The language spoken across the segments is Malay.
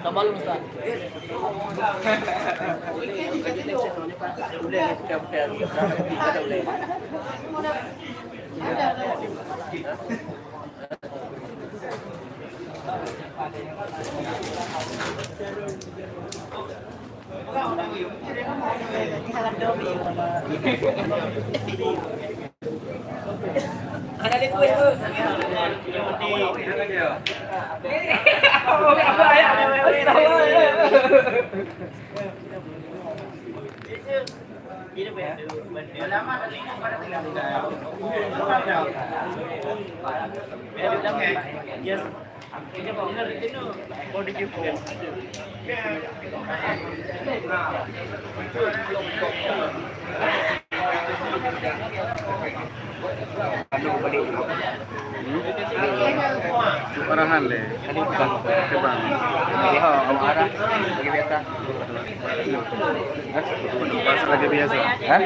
Tambah lu Ustaz. Ada di kue tu. Yes. Arahan le. Bang. Oh, arah lagi biasa. Pas lagi biasa. Hah?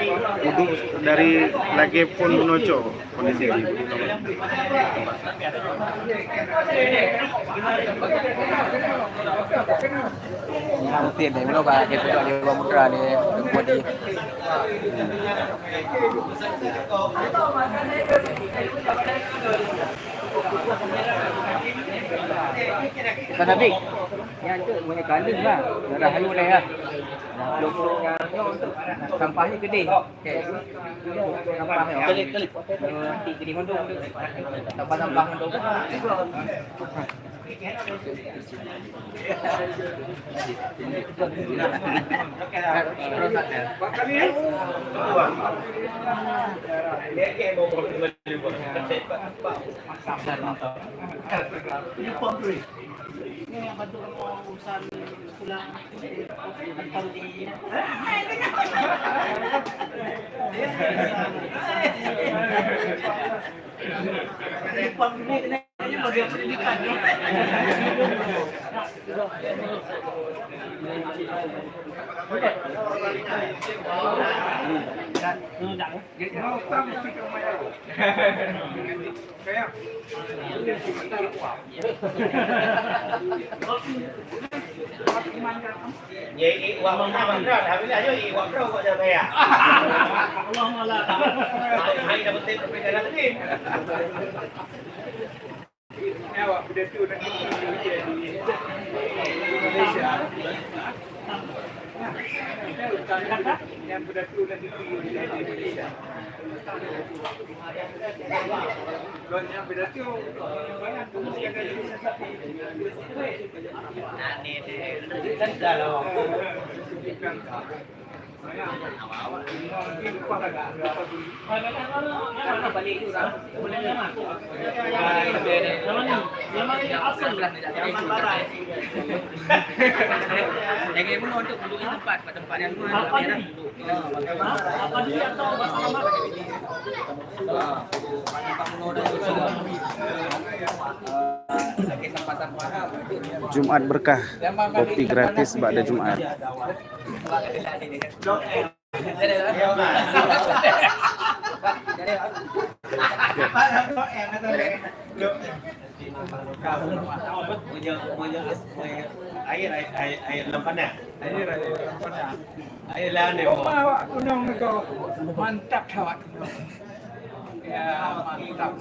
Uduk dari lagi pun noco kondisi ini. Tiền đấy nó bà thì tôi đi vào một trà để qua đi. Kan Nabi, yang itu punya kandung lah. Darah hayu ni lah. Luk-luknya sampahnya gede. Sampah ya. Nanti gede mandung. Sampah-sampah mandung. Ini yang bantu kamu urusan pulang antar di ini bagian pendidikan ya. Vậy uang mana mana habis aja uang berapa kok jadi ya? Allah malah. Hai dapat perbedaan lagi. Ini awak benda tu nak di Malaysia. Yang benda tu nak di Malaysia. Kalau yang benda tu banyak tu mesti ada di Nah, ni kan kalau Yang ini pun untuk duduk di tempat yang mana? Apa dia atau bersama? Jumat berkah. Kopi gratis pada Jumat. air lempana. Air lawan ni. Awak kunong kau mantap awak. Ya mantap.